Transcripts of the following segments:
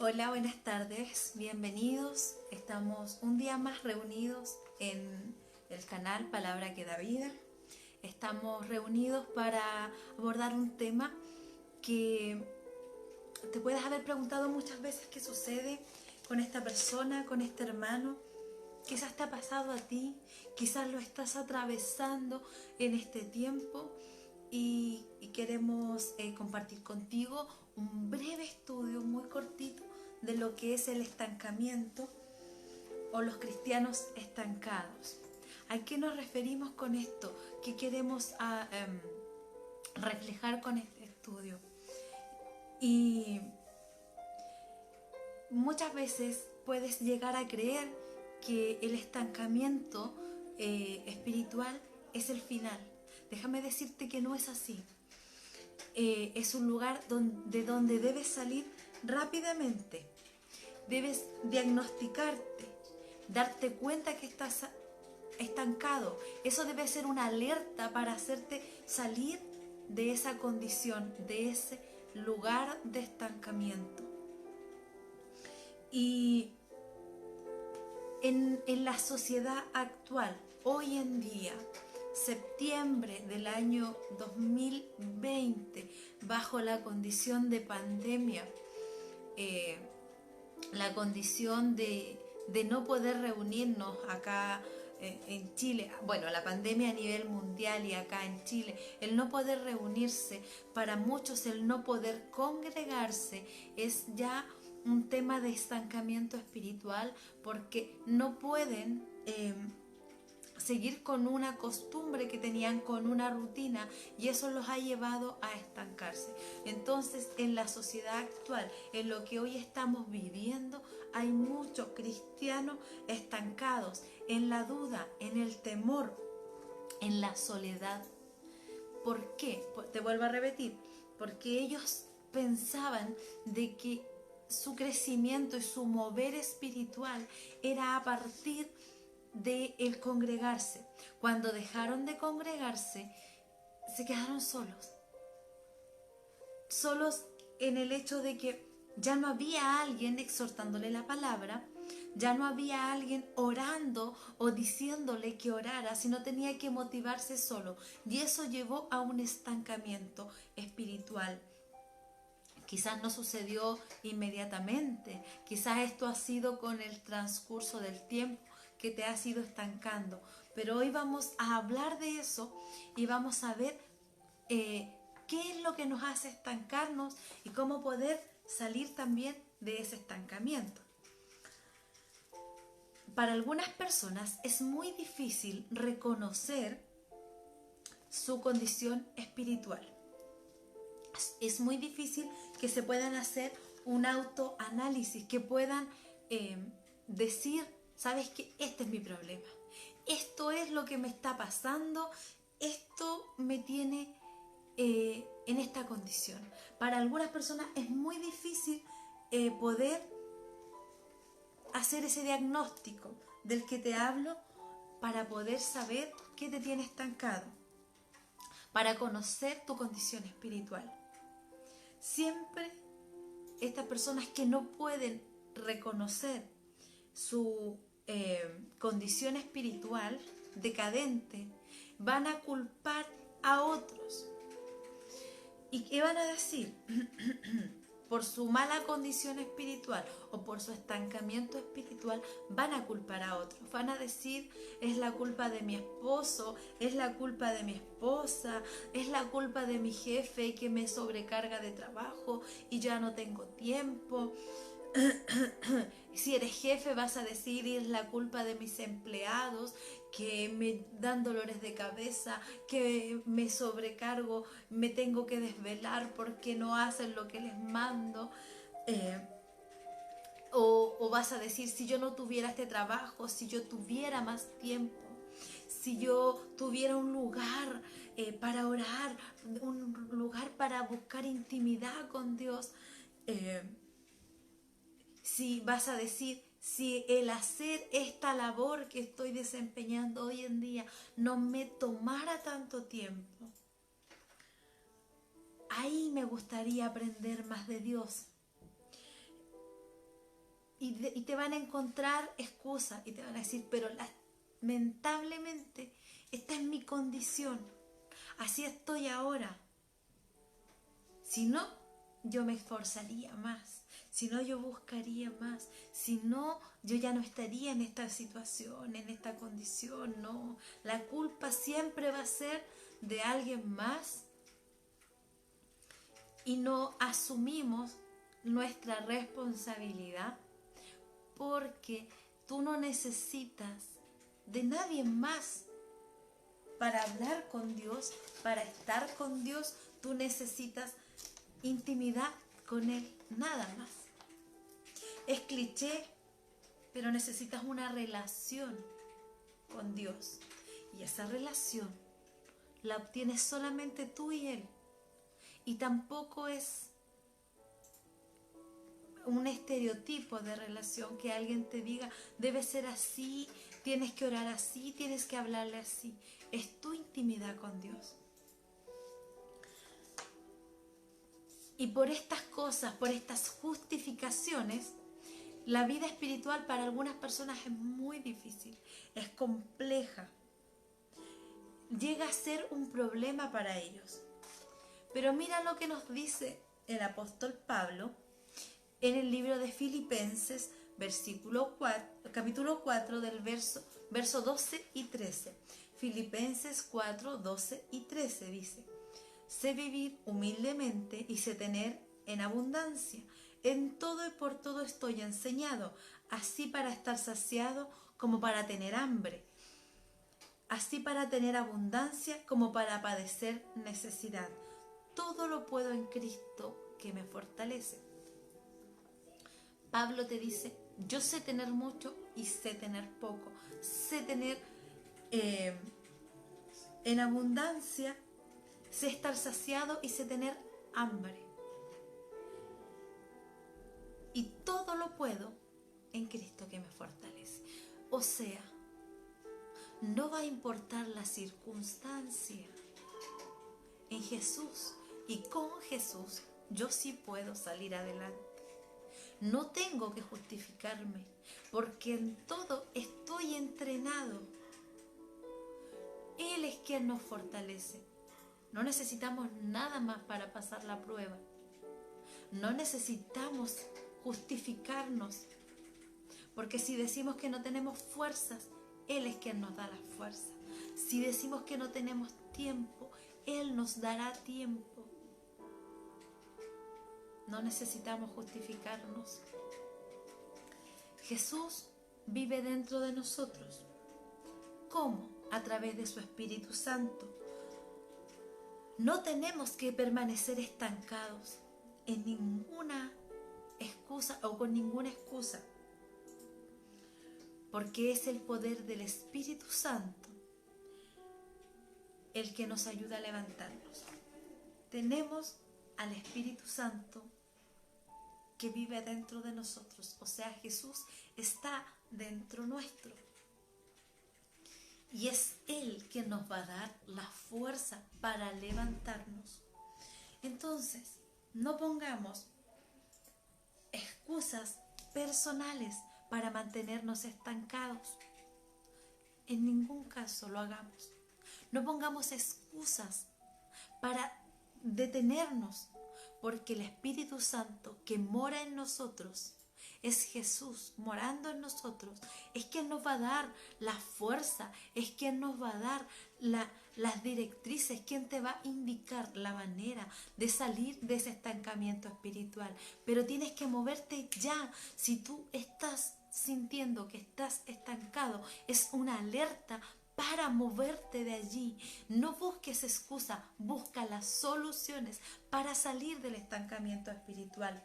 Hola, buenas tardes, bienvenidos. Estamos un día más reunidos en el canal Palabra que da vida. Estamos reunidos para abordar un tema que te puedes haber preguntado muchas veces qué sucede con esta persona, con este hermano. Quizás te ha pasado a ti, quizás lo estás atravesando en este tiempo y queremos compartir contigo un breve estudio muy cortito de lo que es el estancamiento o los cristianos estancados. ¿A qué nos referimos con esto? ¿Qué queremos reflejar con este estudio? Y muchas veces puedes llegar a creer que el estancamiento espiritual es el final. Déjame decirte que no es así. Es un lugar de donde debes salir rápidamente. Debes diagnosticarte, darte cuenta que estás estancado. Eso debe ser una alerta para hacerte salir de esa condición, de ese lugar de estancamiento. Y en la sociedad actual, hoy en día, septiembre del año 2020, bajo la condición de pandemia, la condición de no poder reunirnos acá en Chile, bueno, la pandemia a nivel mundial y acá en Chile, el no poder reunirse, para muchos el no poder congregarse es ya un tema de estancamiento espiritual porque no pueden seguir con una costumbre que tenían, con una rutina, y eso los ha llevado a estancarse. Entonces, en la sociedad actual, en lo que hoy estamos viviendo, hay muchos cristianos estancados en la duda, en el temor, en la soledad. ¿Por qué? Te vuelvo a repetir, porque ellos pensaban de que su crecimiento y su mover espiritual era a partir de el congregarse. Cuando dejaron de congregarse, se quedaron solos. Solos en el hecho de que ya no había alguien exhortándole la palabra, ya no había alguien orando o diciéndole que orara, sino tenía que motivarse solo. Y eso llevó a un estancamiento espiritual. Quizás no sucedió inmediatamente, quizás esto ha sido con el transcurso del tiempo que te has ido estancando. Pero hoy vamos a hablar de eso y vamos a ver qué es lo que nos hace estancarnos y cómo poder salir también de ese estancamiento. Para algunas personas es muy difícil reconocer su condición espiritual. Es muy difícil que se puedan hacer un autoanálisis, que puedan decir, ¿sabes qué? Este es mi problema. Esto es lo que me está pasando. Esto me tiene en esta condición. Para algunas personas es muy difícil poder hacer ese diagnóstico del que te hablo para poder saber qué te tiene estancado, para conocer tu condición espiritual. Siempre estas personas que no pueden reconocer su condición espiritual decadente van a culpar a otros. ¿Y qué van a decir? Por su mala condición espiritual o por su estancamiento espiritual van a culpar a otros. Van a decir, es la culpa de mi esposo, es la culpa de mi esposa, es la culpa de mi jefe que me sobrecarga de trabajo y ya no tengo tiempo. Si eres jefe vas a decir, es la culpa de mis empleados que me dan dolores de cabeza, que me sobrecargo, me tengo que desvelar porque no hacen lo que les mando. O vas a decir, si yo no tuviera este trabajo, si yo tuviera más tiempo, si yo tuviera un lugar para orar, un lugar para buscar intimidad con Dios, si vas a decir, si el hacer esta labor que estoy desempeñando hoy en día no me tomara tanto tiempo, ahí me gustaría aprender más de Dios. y te van a encontrar excusas y te van a decir, pero lamentablemente esta es mi condición, así estoy ahora. Si no, yo me esforzaría más, si no, yo buscaría más, si no, yo ya no estaría en esta situación, en esta condición. No, la culpa siempre va a ser de alguien más y no asumimos nuestra responsabilidad, porque tú no necesitas de nadie más para hablar con Dios, para estar con Dios. Tú necesitas intimidad con Él, nada más. Es cliché, pero necesitas una relación con Dios, y esa relación la obtienes solamente tú y Él. Y tampoco es un estereotipo de relación que alguien te diga, debe ser así, tienes que orar así, tienes que hablarle así. Es tu intimidad con Dios. Y por estas cosas, por estas justificaciones, la vida espiritual para algunas personas es muy difícil, es compleja, llega a ser un problema para ellos. Pero mira lo que nos dice el apóstol Pablo en el libro de Filipenses, capítulo 4, del verso 12 y 13. Filipenses 4, 12 y 13 dice: sé vivir humildemente y sé tener en abundancia. En todo y por todo estoy enseñado, así para estar saciado como para tener hambre, así para tener abundancia como para padecer necesidad. Todo lo puedo en Cristo que me fortalece. Pablo te dice, yo sé tener mucho y sé tener poco, sé tener en abundancia, sé estar saciado y sé tener hambre. Y todo lo puedo en Cristo que me fortalece. O sea, no va a importar la circunstancia. En Jesús y con Jesús yo sí puedo salir adelante. No tengo que justificarme, porque en todo estoy entrenado. Él es quien nos fortalece. No necesitamos nada más para pasar la prueba. No necesitamos justificarnos, porque si decimos que no tenemos fuerzas, Él es quien nos da las fuerzas. Si decimos que no tenemos tiempo, Él nos dará tiempo. No necesitamos justificarnos. Jesús vive dentro de nosotros. ¿Cómo? A través de su Espíritu Santo. No tenemos que permanecer estancados en ninguna excusa o con ninguna excusa, porque es el poder del Espíritu Santo el que nos ayuda a levantarnos. Tenemos al Espíritu Santo que vive dentro de nosotros, o sea, Jesús está dentro nuestro. Y es Él quien nos va a dar la fuerza para levantarnos. Entonces, no pongamos excusas personales para mantenernos estancados. En ningún caso lo hagamos. No pongamos excusas para detenernos, porque el Espíritu Santo que mora en nosotros es Jesús morando en nosotros, es quien nos va a dar la fuerza, es quien nos va a dar las directrices, quien te va a indicar la manera de salir de ese estancamiento espiritual. Pero tienes que moverte ya. Si tú estás sintiendo que estás estancado, es una alerta para moverte de allí. No busques excusa, busca las soluciones para salir del estancamiento espiritual.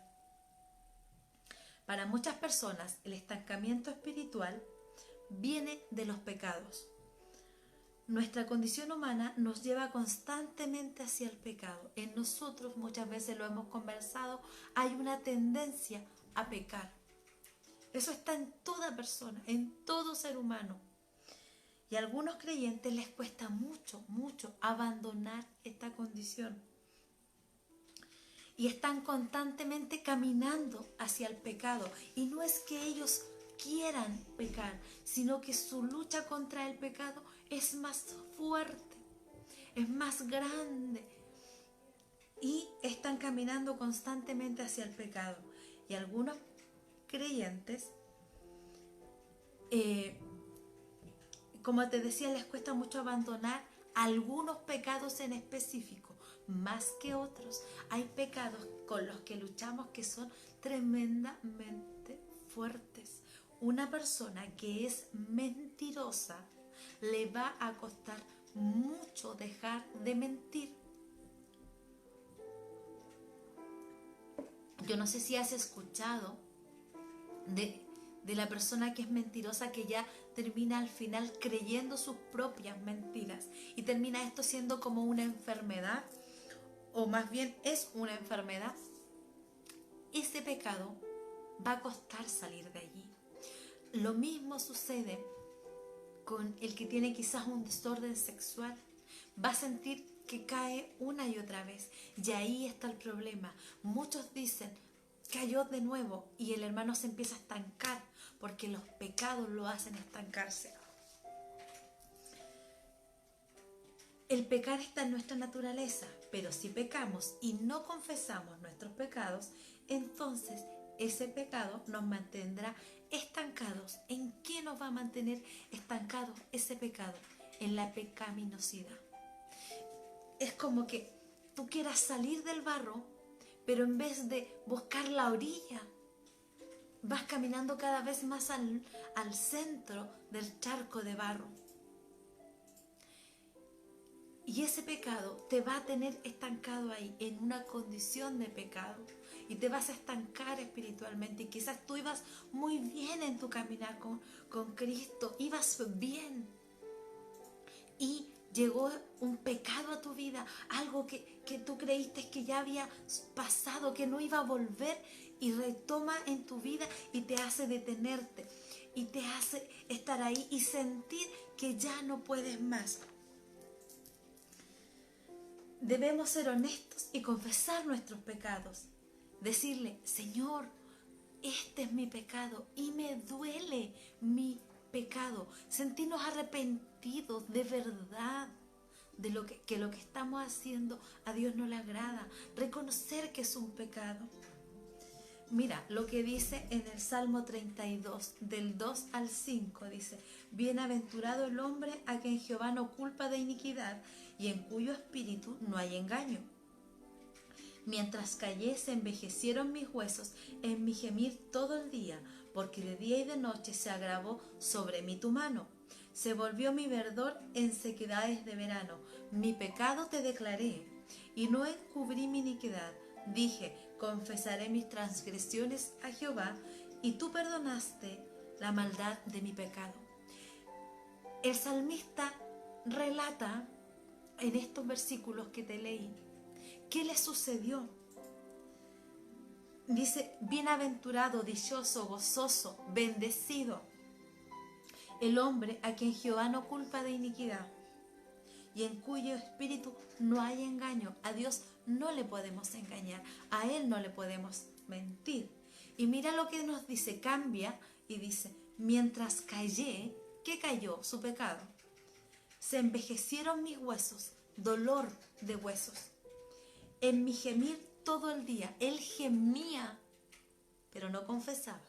Para muchas personas, el estancamiento espiritual viene de los pecados. Nuestra condición humana nos lleva constantemente hacia el pecado. En nosotros, muchas veces lo hemos conversado, hay una tendencia a pecar. Eso está en toda persona, en todo ser humano. Y a algunos creyentes les cuesta mucho abandonar esta condición. y están constantemente caminando hacia el pecado. Y no es que ellos quieran pecar, sino que su lucha contra el pecado es más fuerte, es más grande. Y están caminando constantemente hacia el pecado. Y algunos creyentes, como te decía, les cuesta mucho abandonar algunos pecados en específico, más que otros. Hay pecados con los que luchamos que son tremendamente fuertes. Una persona que es mentirosa le va a costar mucho dejar de mentir. Yo no sé si has escuchado de la persona que es mentirosa, que ya termina al final creyendo sus propias mentiras y termina esto siendo como una enfermedad, o más bien es una enfermedad. Ese pecado va a costar salir de allí. Lo mismo sucede con el que tiene quizás un desorden sexual. Va a sentir que cae una y otra vez, y ahí está el problema. Muchos dicen: cayó de nuevo, y el hermano se empieza a estancar porque los pecados lo hacen estancarse. El pecar está en nuestra naturaleza, pero si pecamos y no confesamos nuestros pecados, entonces ese pecado nos mantendrá estancados. ¿En qué nos va a mantener estancados ese pecado? En la pecaminosidad. Es como que tú quieras salir del barro, pero en vez de buscar la orilla, vas caminando cada vez más al centro del charco de barro. Y ese pecado te va a tener estancado ahí, en una condición de pecado. Y te vas a estancar espiritualmente. Y quizás tú ibas muy bien en tu caminar con Cristo. Ibas bien. Y llegó un pecado a tu vida. Algo que tú creíste que ya había pasado, que no iba a volver. Y retoma en tu vida y te hace detenerte. Y te hace estar ahí y sentir que ya no puedes más. Debemos ser honestos y confesar nuestros pecados. Decirle: Señor, este es mi pecado y me duele mi pecado. Sentirnos arrepentidos de verdad de lo que lo que estamos haciendo a Dios no le agrada. Reconocer que es un pecado. Mira lo que dice en el Salmo 32, del 2 al 5, dice: bienaventurado el hombre a quien Jehová no culpa de iniquidad y en cuyo espíritu no hay engaño. Mientras callé se envejecieron mis huesos en mi gemir todo el día, porque de día y de noche se agravó sobre mí tu mano. Se volvió mi verdor en sequedades de verano. Mi pecado te declaré y no encubrí mi iniquidad. Dije: confesaré mis transgresiones a Jehová, y tú perdonaste la maldad de mi pecado. El salmista relata en estos versículos que te leí qué le sucedió. Dice: bienaventurado, dichoso, gozoso, bendecido el hombre a quien Jehová no culpa de iniquidad y en cuyo espíritu no hay engaño. A Dios no le podemos engañar, a Él no le podemos mentir. Y mira lo que nos dice, cambia y dice: mientras callé, ¿qué cayó? Su pecado. Se envejecieron mis huesos, dolor de huesos. En mi gemir todo el día. Él gemía, pero no confesaba.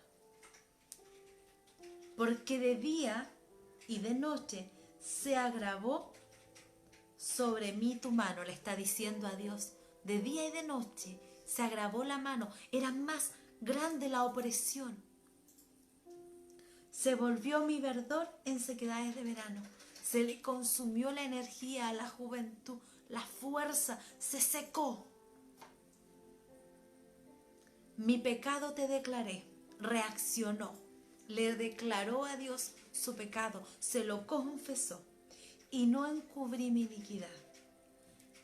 Porque de día y de noche se agravó sobre mí tu mano. Le está diciendo a Dios: de día y de noche se agravó la mano. Era más grande la opresión. Se volvió mi verdor en sequedades de verano. Se le consumió la energía a la juventud. La fuerza se secó. Mi pecado te declaré. Reaccionó. Le declaró a Dios su pecado. Se lo confesó. Y no encubrí mi iniquidad.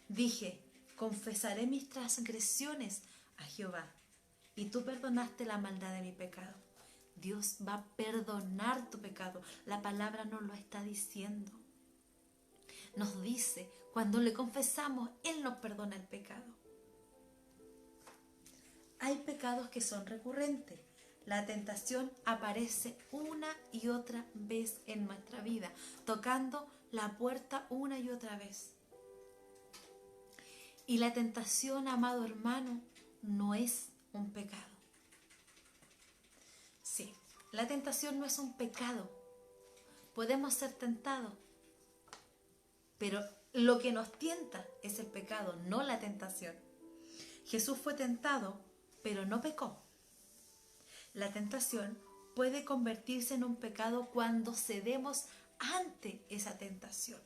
Dije: confesaré mis transgresiones a Jehová, y tú perdonaste la maldad de mi pecado. Dios va a perdonar tu pecado. La palabra nos lo está diciendo. Nos dice: cuando le confesamos, Él nos perdona el pecado. hay pecados que son recurrentes. La tentación aparece una y otra vez en nuestra vida, tocando la puerta una y otra vez. Y la tentación, amado hermano, no es un pecado. Sí, la tentación no es un pecado. Podemos ser tentados, pero lo que nos tienta es el pecado, no la tentación. Jesús fue tentado, pero no pecó. La tentación puede convertirse en un pecado cuando cedemos ante esa tentación.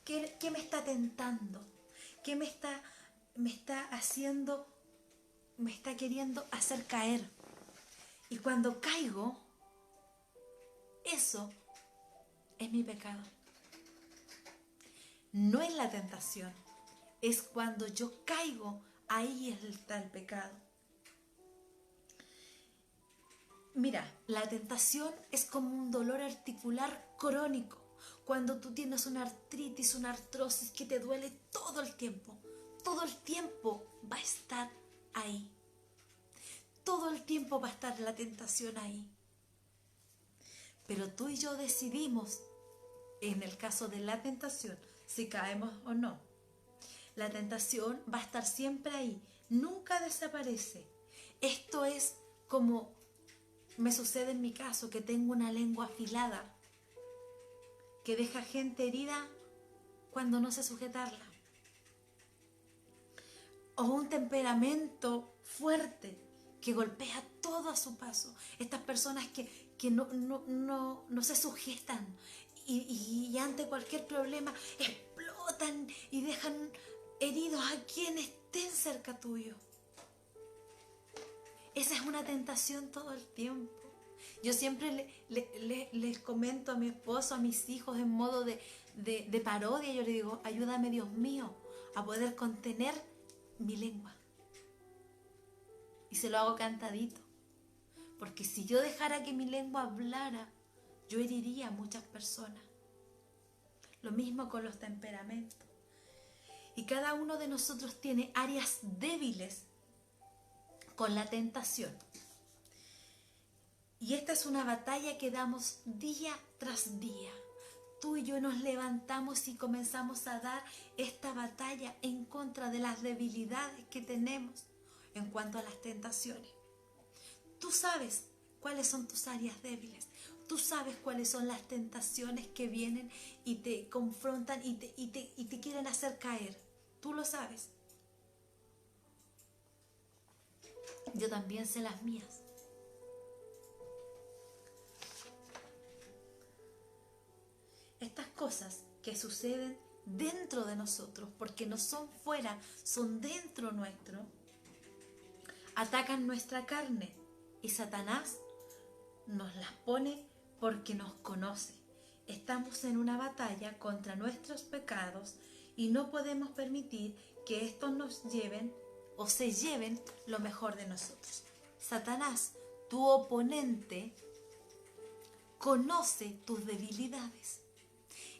¿Qué me está tentando? ¿Qué me está haciendo? Me está queriendo hacer caer. Y cuando caigo, eso es mi pecado. No es la tentación, es cuando yo caigo, ahí está el pecado. Mira, la tentación es como un dolor articular crónico. Cuando tú tienes una artritis, una artrosis que te duele todo el tiempo va a estar ahí. Todo el tiempo va a estar la tentación ahí. Pero tú y yo decidimos, en el caso de la tentación, si caemos o no. La tentación va a estar siempre ahí, nunca desaparece. Esto es como me sucede en mi caso, que tengo una lengua afilada, que deja gente herida cuando no sé sujetarla. O un temperamento fuerte que golpea todo a su paso. Estas personas que no se sujetan y ante cualquier problema explotan y dejan heridos a quienes estén cerca tuyo. Esa es una tentación todo el tiempo. Yo siempre les comento a mi esposo, a mis hijos en modo de parodia. Yo le digo, ayúdame Dios mío a poder contener mi lengua. Y se lo hago cantadito. Porque si yo dejara que mi lengua hablara, yo heriría a muchas personas. Lo mismo con los temperamentos. Y cada uno de nosotros tiene áreas débiles con la tentación. Y esta es una batalla que damos día tras día. Tú y yo nos levantamos y comenzamos a dar esta batalla en contra de las debilidades que tenemos en cuanto a las tentaciones. Tú sabes cuáles son tus áreas débiles. Tú sabes cuáles son las tentaciones que vienen y te confrontan y te quieren hacer caer. Tú lo sabes. Yo también sé las mías. Estas cosas que suceden dentro de nosotros, porque no son fuera, son dentro nuestro, atacan nuestra carne y Satanás nos las pone porque nos conoce. Estamos en una batalla contra nuestros pecados y no podemos permitir que estos nos lleven o se lleven lo mejor de nosotros. Satanás, tu oponente, conoce tus debilidades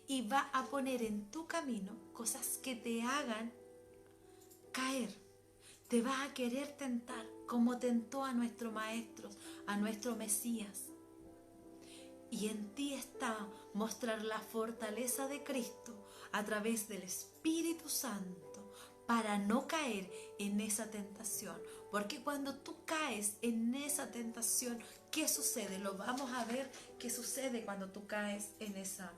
y va a poner en tu camino cosas que te hagan caer. Te va a querer tentar como tentó a nuestros maestros, a nuestro Mesías. Y en ti está mostrar la fortaleza de Cristo a través del Espíritu Santo para no caer en esa tentación. Porque cuando tú caes en esa tentación, ¿qué sucede? Lo vamos a ver qué sucede cuando tú caes en esa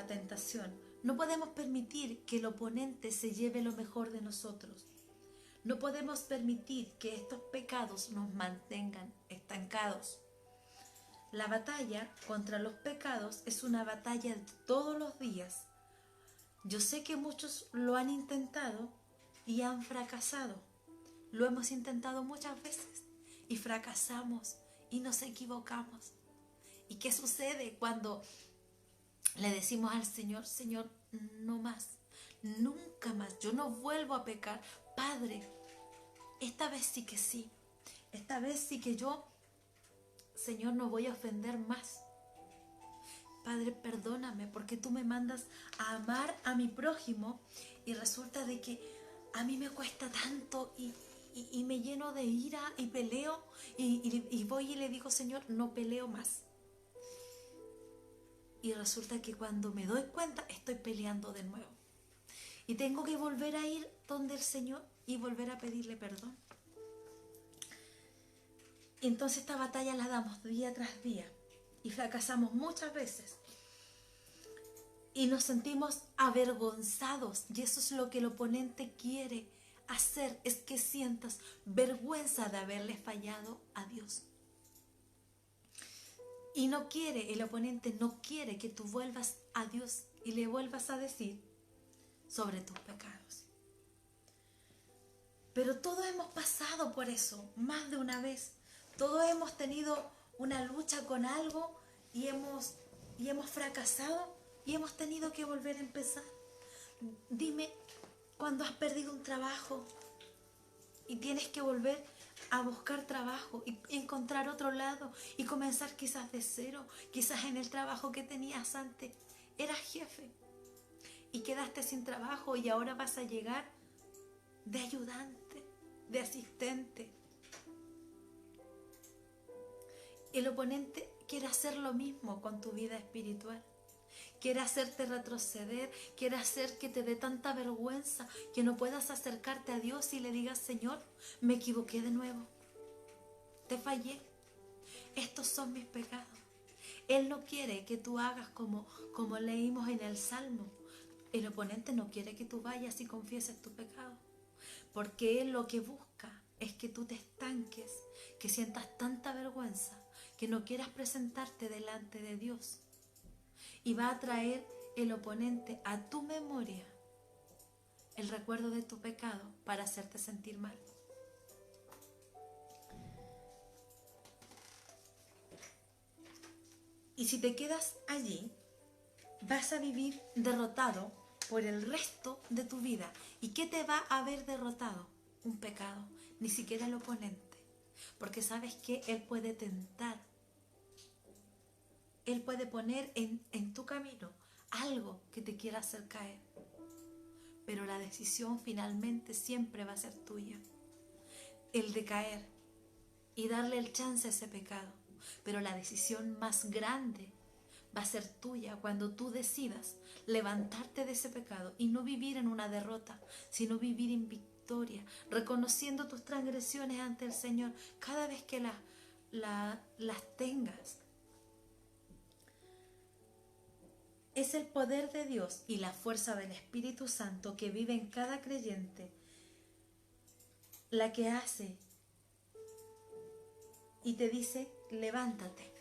tentación. No podemos permitir que el oponente se lleve lo mejor de nosotros. No podemos permitir que estos pecados nos mantengan estancados. La batalla contra los pecados es una batalla de todos los días. Yo sé que muchos lo han intentado y han fracasado. Lo hemos intentado muchas veces y fracasamos y nos equivocamos. ¿Y qué sucede cuando le decimos al Señor, Señor, no más, nunca más, yo no vuelvo a pecar? Padre, esta vez sí que sí, esta vez sí que yo, Señor, no voy a ofender más. Padre, perdóname porque tú me mandas a amar a mi prójimo y resulta de que a mí me cuesta tanto y me lleno de ira y peleo y voy y le digo, Señor, no peleo más. Y resulta que cuando me doy cuenta estoy peleando de nuevo. Y tengo que volver a ir donde el Señor y volver a pedirle perdón. Y entonces esta batalla la damos día tras día y fracasamos muchas veces. Y nos sentimos avergonzados, y eso es lo que el oponente quiere hacer, es que sientas vergüenza de haberle fallado a Dios. Y no quiere, el oponente no quiere que tú vuelvas a Dios y le vuelvas a decir sobre tus pecados. Pero todos hemos pasado por eso, más de una vez. Todos hemos tenido una lucha con algo y hemos fracasado y hemos tenido que volver a empezar. Dime, cuando has perdido un trabajo y tienes que volver a buscar trabajo y encontrar otro lado y comenzar quizás de cero, quizás en el trabajo que tenías antes, eras jefe y quedaste sin trabajo y ahora vas a llegar de ayudante, de asistente. El oponente quiere hacer lo mismo con tu vida espiritual. Quiere hacerte retroceder, quiere hacer que te dé tanta vergüenza que no puedas acercarte a Dios y le digas, Señor, me equivoqué de nuevo, te fallé, estos son mis pecados. Él no quiere que tú hagas como leímos en el Salmo. El oponente no quiere que tú vayas y confieses tu pecado, porque Él lo que busca es que tú te estanques, que sientas tanta vergüenza, que no quieras presentarte delante de Dios. Y va a traer el oponente a tu memoria el recuerdo de tu pecado para hacerte sentir mal. Y si te quedas allí, vas a vivir derrotado por el resto de tu vida. ¿Y qué te va a haber derrotado? Un pecado, ni siquiera el oponente. Porque sabes que Él puede tentar. Él puede poner en tu camino algo que te quiera hacer caer. Pero la decisión finalmente siempre va a ser tuya. El de caer y darle el chance a ese pecado. Pero la decisión más grande va a ser tuya cuando tú decidas levantarte de ese pecado y no vivir en una derrota, sino vivir en victoria, reconociendo tus transgresiones ante el Señor cada vez que las tengas. Es el poder de Dios y la fuerza del Espíritu Santo que vive en cada creyente la que hace y te dice, levántate.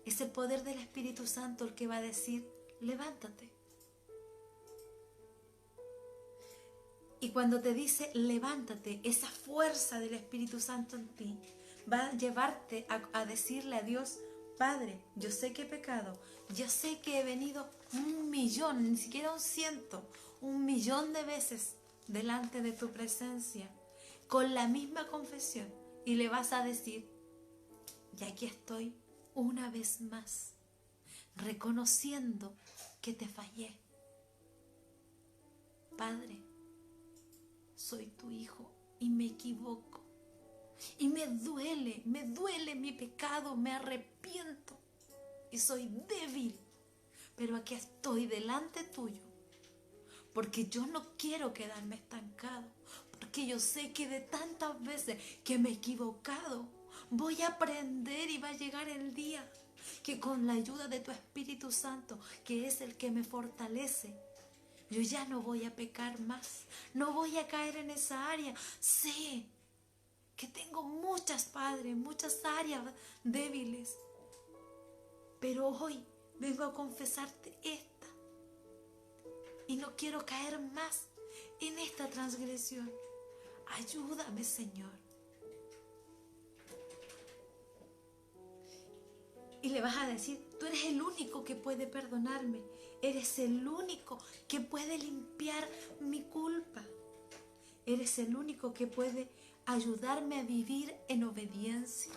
Es el poder del Espíritu Santo el que va a decir, levántate. Y cuando te dice, levántate, esa fuerza del Espíritu Santo en ti va a llevarte a decirle a Dios, Padre, yo sé que he pecado, yo sé que he venido 1.000.000, ni siquiera 100, 1.000.000 de veces delante de tu presencia, con la misma confesión, y le vas a decir, y aquí estoy una vez más, reconociendo que te fallé. Padre, soy tu hijo y me equivoco. Y me duele mi pecado, me arrepiento y soy débil. Pero aquí estoy delante tuyo, porque yo no quiero quedarme estancado, porque yo sé que de tantas veces que me he equivocado, voy a aprender y va a llegar el día que con la ayuda de tu Espíritu Santo, que es el que me fortalece, yo ya no voy a pecar más, no voy a caer en esa área. Sé que tengo muchas áreas débiles, pero hoy vengo a confesarte esta y no quiero caer más en esta transgresión. Ayúdame, Señor. Y le vas a decir, tú eres el único que puede perdonarme, eres el único que puede limpiar mi culpa, eres el único que puede ayudarme a vivir en obediencia.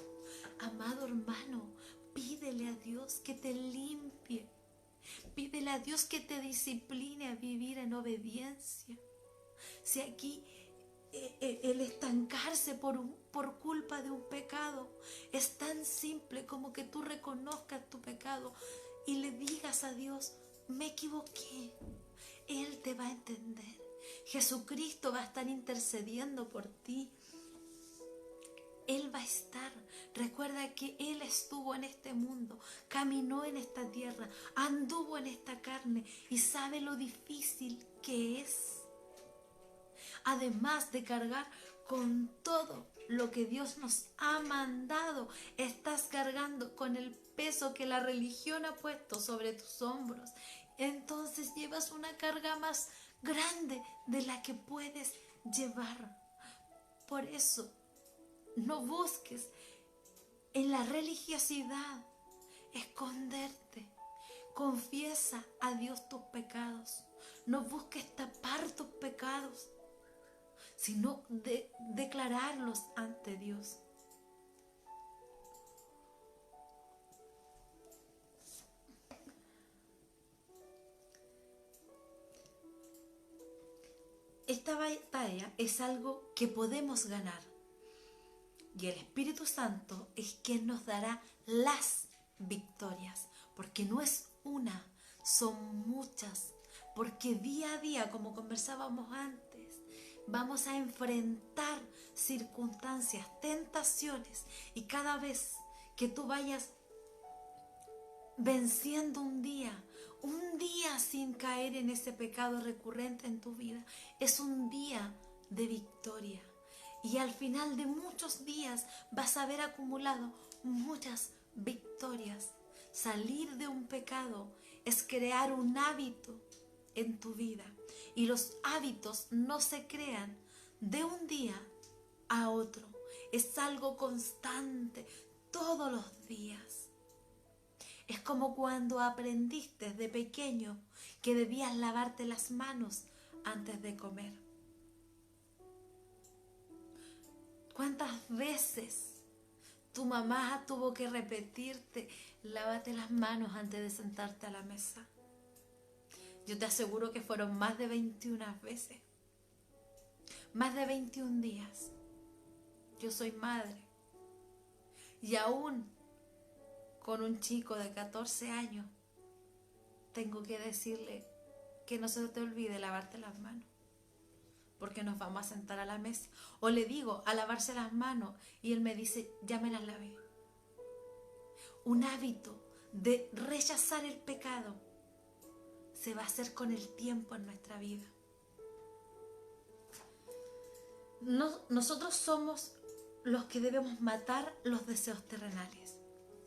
Amado hermano, pídele a Dios que te limpie. Pídele a Dios que te discipline a vivir en obediencia. Si aquí el estancarse por culpa de un pecado es tan simple como que tú reconozcas tu pecado y le digas a Dios, me equivoqué. Él te va a entender. Jesucristo va a estar intercediendo por ti. Él va a estar. Recuerda que Él estuvo en este mundo, caminó en esta tierra, anduvo en esta carne y sabe lo difícil que es. Además de cargar con todo lo que Dios nos ha mandado, estás cargando con el peso que la religión ha puesto sobre tus hombros. Entonces llevas una carga más grande de la que puedes llevar. Por eso, no busques en la religiosidad esconderte. Confiesa a Dios tus pecados. No busques tapar tus pecados, sino declararlos ante Dios. Esta batalla es algo que podemos ganar. Y el Espíritu Santo es quien nos dará las victorias. Porque no es una, son muchas. Porque día a día, como conversábamos antes, vamos a enfrentar circunstancias, tentaciones. Y cada vez que tú vayas venciendo un día sin caer en ese pecado recurrente en tu vida, es un día de victoria. Y al final de muchos días vas a haber acumulado muchas victorias. Salir de un pecado es crear un hábito en tu vida. Y los hábitos no se crean de un día a otro. Es algo constante, todos los días. Es como cuando aprendiste de pequeño que debías lavarte las manos antes de comer. ¿Cuántas veces tu mamá tuvo que repetirte, lávate las manos antes de sentarte a la mesa? Yo te aseguro que fueron más de 21 veces. Más de 21 días. Yo soy madre. Y aún con un chico de 14 años, tengo que decirle que no se te olvide lavarte las manos, porque nos vamos a sentar a la mesa. O le digo a lavarse las manos y él me dice, ya me las lavé. Un hábito de rechazar el pecado se va a hacer con el tiempo en nuestra vida. Nosotros somos los que debemos matar los deseos terrenales.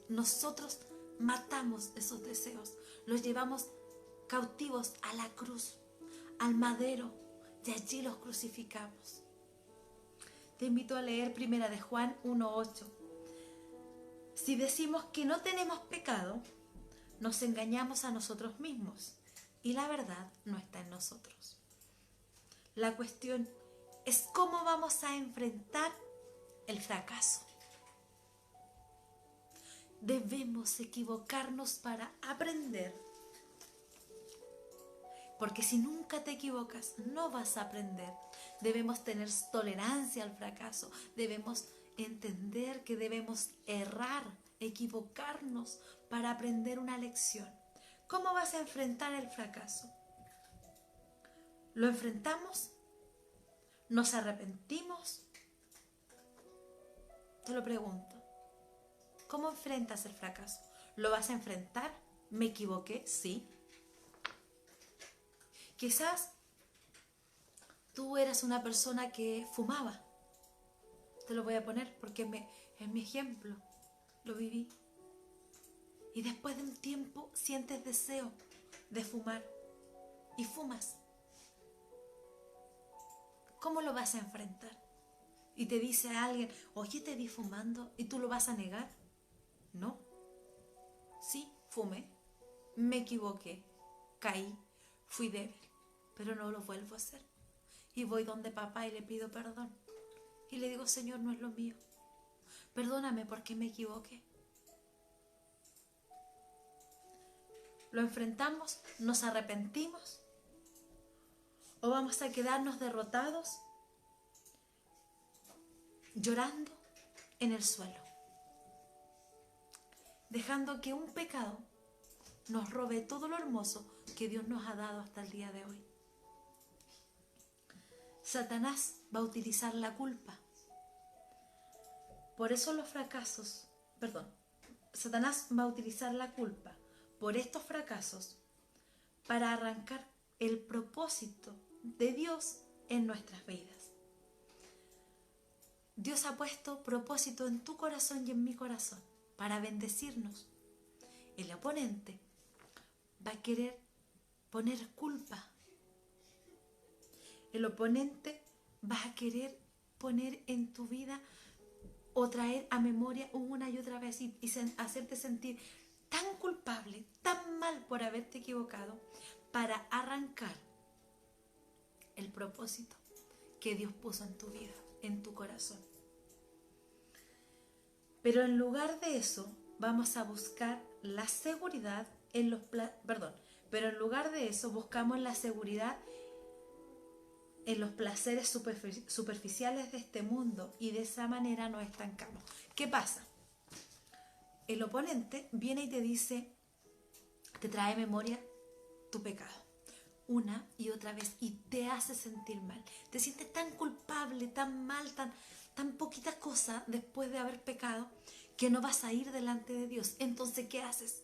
Nosotros matamos esos deseos, los llevamos cautivos a la cruz, al madero, y allí los crucificamos. Te invito a leer 1 de Juan 1:8. Si decimos que no tenemos pecado, nos engañamos a nosotros mismos y la verdad no está en nosotros. La cuestión es cómo vamos a enfrentar el fracaso. Debemos equivocarnos para aprender. Porque si nunca te equivocas, no vas a aprender. Debemos tener tolerancia al fracaso. Debemos entender que debemos errar, equivocarnos para aprender una lección. ¿Cómo vas a enfrentar el fracaso? ¿Lo enfrentamos? ¿Nos arrepentimos? Te lo pregunto. ¿Cómo enfrentas el fracaso? ¿Lo vas a enfrentar? ¿Me equivoqué? Sí. Quizás tú eras una persona que fumaba. Te lo voy a poner porque es mi ejemplo. Lo viví. Y después de un tiempo sientes deseo de fumar y fumas. ¿Cómo lo vas a enfrentar? Y te dice alguien, oye, te vi fumando, ¿y tú lo vas a negar? No. Sí, fumé, me equivoqué, caí, fui débil, pero no lo vuelvo a hacer. Y voy donde papá y le pido perdón. Y le digo, Señor, no es lo mío. Perdóname porque me equivoqué. Lo enfrentamos, nos arrepentimos o vamos a quedarnos derrotados, llorando en el suelo, dejando que un pecado nos robe todo lo hermoso que Dios nos ha dado hasta el día de hoy. Satanás va a utilizar la culpa. Por eso los fracasos, Satanás va a utilizar la culpa por estos fracasos para arrancar el propósito de Dios en nuestras vidas. Dios ha puesto propósito en tu corazón y en mi corazón para bendecirnos. El oponente va a querer poner culpa. El oponente va a querer poner en tu vida o traer a memoria una y otra vez y hacerte sentir tan culpable, tan mal por haberte equivocado, para arrancar el propósito que Dios puso en tu vida, en tu corazón. Pero en lugar de eso, vamos a buscar la seguridad en los pero en lugar de eso buscamos la seguridad en los placeres superficiales de este mundo y de esa manera nos estancamos. ¿Qué pasa? El oponente viene y te dice, te trae a memoria tu pecado una y otra vez y te hace sentir mal. Te sientes tan culpable, tan mal, tan poquita cosa después de haber pecado que no vas a ir delante de Dios. Entonces, ¿qué haces?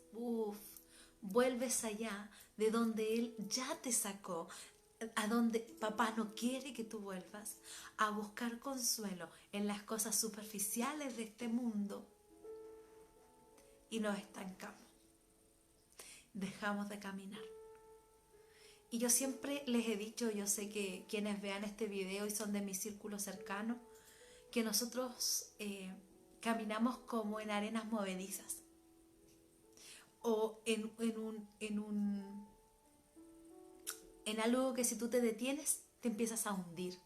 Vuelves allá de donde Él ya te sacó, a donde papá no quiere que tú vuelvas, a buscar consuelo en las cosas superficiales de este mundo y nos estancamos. Dejamos de caminar. Y yo siempre les he dicho, yo sé que quienes vean este video y son de mi círculo cercano, que nosotros caminamos como en arenas movedizas o en algo que si tú te detienes te empiezas a hundir.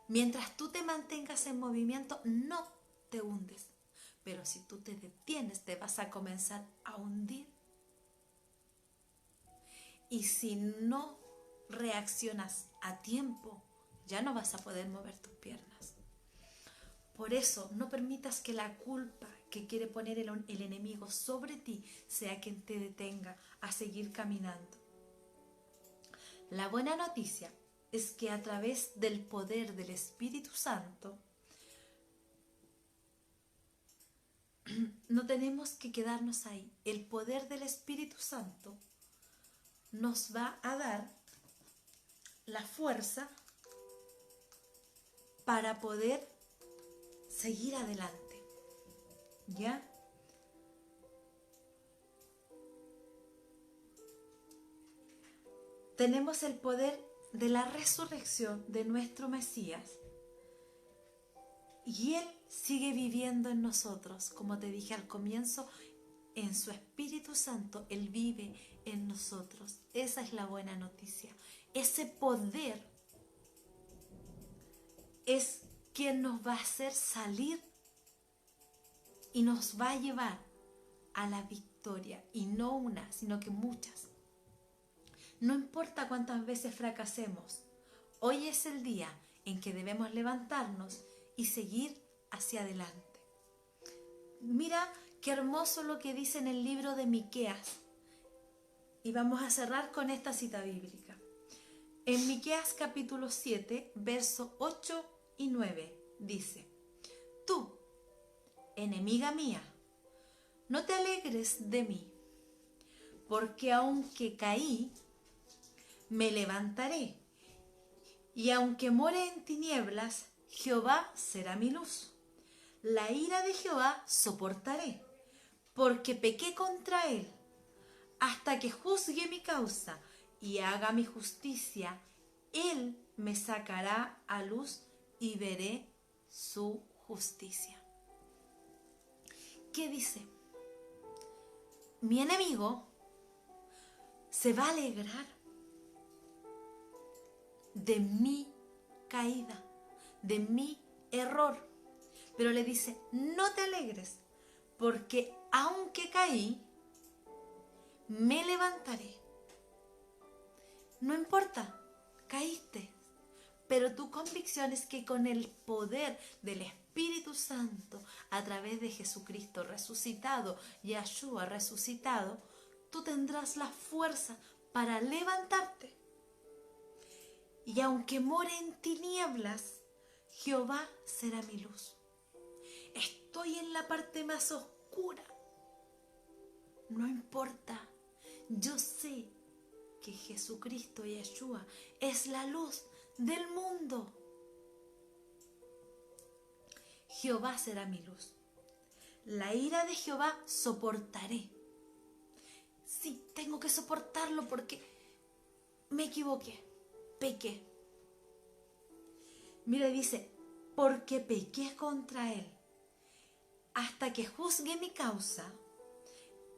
Mientras tú te mantengas en movimiento no te hundes, pero si tú te detienes te vas a comenzar a hundir. Y si no reaccionas a tiempo, ya no vas a poder mover tus piernas. Por eso, no permitas que la culpa que quiere poner el enemigo sobre ti sea quien te detenga a seguir caminando. La buena noticia es que a través del poder del Espíritu Santo, no tenemos que quedarnos ahí. El poder del Espíritu Santo nos va a dar la fuerza para poder seguir adelante. ¿Ya? Tenemos el poder de la resurrección de nuestro Mesías y Él sigue viviendo en nosotros, como te dije al comienzo, en su Espíritu Santo, Él vive en nosotros. Esa es la buena noticia. Ese poder es quien nos va a hacer salir y nos va a llevar a la victoria. Y no una, sino que muchas. No importa cuántas veces fracasemos, hoy es el día en que debemos levantarnos y seguir hacia adelante. Mira qué hermoso lo que dice en el libro de Miqueas. Y vamos a cerrar con esta cita bíblica. En Miqueas capítulo 7, versos 8 y 9, dice: Tú, enemiga mía, no te alegres de mí, porque aunque caí, me levantaré, y aunque more en tinieblas, Jehová será mi luz. La ira de Jehová soportaré, porque pequé contra él, hasta que juzgue mi causa y haga mi justicia. Él me sacará a luz y veré su justicia. ¿Qué dice? Mi enemigo se va a alegrar de mi caída, de mi error. Pero le dice, no te alegres, porque aunque caí, me levantaré. No importa, caíste. Pero tu convicción es que con el poder del Espíritu Santo, a través de Jesucristo resucitado, Yahshua resucitado, tú tendrás la fuerza para levantarte. Y aunque more en tinieblas, Jehová será mi luz. Estoy en la parte más oscura. No importa. Yo sé que Jesucristo, Yahshua, es la luz del mundo. Jehová será mi luz. La ira de Jehová soportaré. Sí, tengo que soportarlo porque me equivoqué, pequé. Mira, dice, porque pequé contra él, hasta que juzgue mi causa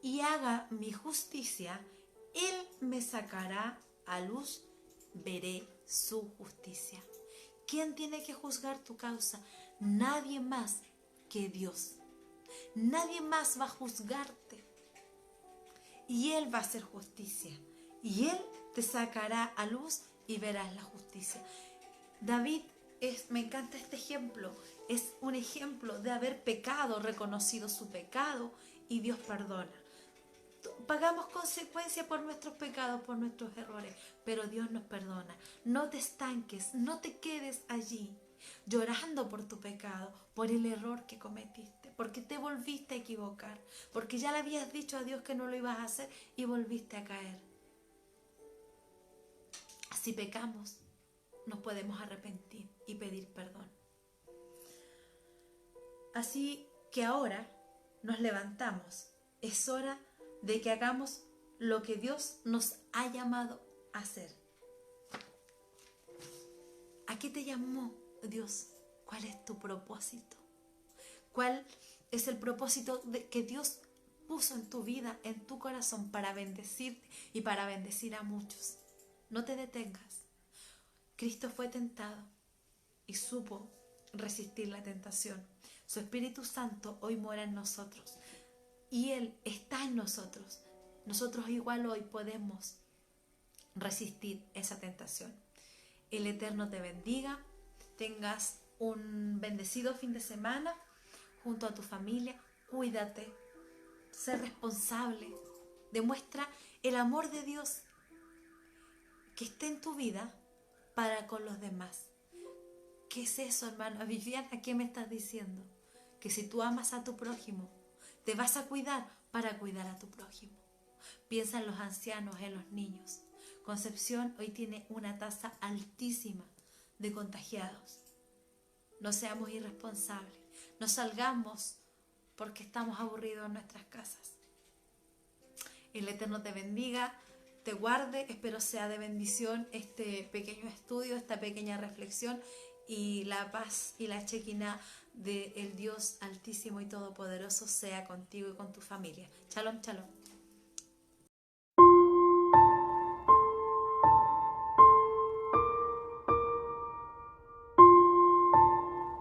y haga mi justicia, él me sacará a luz, veré su justicia. ¿Quién tiene que juzgar tu causa? Nadie más que Dios. Nadie más va a juzgarte. Y Él va a hacer justicia. Y Él te sacará a luz y verás la justicia. David, me encanta este ejemplo. Es un ejemplo de haber pecado, reconocido su pecado y Dios perdona. Pagamos consecuencias por nuestros pecados, por nuestros errores, pero Dios nos perdona. No te estanques, no te quedes allí llorando por tu pecado, por el error que cometiste, porque te volviste a equivocar, porque ya le habías dicho a Dios que no lo ibas a hacer y volviste a caer. Si pecamos, nos podemos arrepentir y pedir perdón. Así que ahora nos levantamos. Es hora de que hagamos lo que Dios nos ha llamado a hacer. ¿A qué te llamó Dios? ¿Cuál es tu propósito? ¿Cuál es el propósito que Dios puso en tu vida, en tu corazón, para bendecirte y para bendecir a muchos? No te detengas. Cristo fue tentado y supo resistir la tentación. Su Espíritu Santo hoy mora en nosotros y Él está en nosotros. Nosotros igual hoy podemos resistir esa tentación. El Eterno te bendiga, tengas un bendecido fin de semana junto a tu familia. Cuídate, sé responsable, demuestra el amor de Dios que está en tu vida para con los demás. ¿Qué es eso, hermano? Viviana, ¿qué me estás diciendo? Que si tú amas a tu prójimo, te vas a cuidar para cuidar a tu prójimo. Piensa en los ancianos, en los niños. Concepción hoy tiene una tasa altísima de contagiados. No seamos irresponsables. No salgamos porque estamos aburridos en nuestras casas. El Eterno te bendiga, te guarde. Espero sea de bendición este pequeño estudio, esta pequeña reflexión, y la paz y la Shekinah del Dios Altísimo y Todopoderoso sea contigo y con tu familia. Shalom, shalom.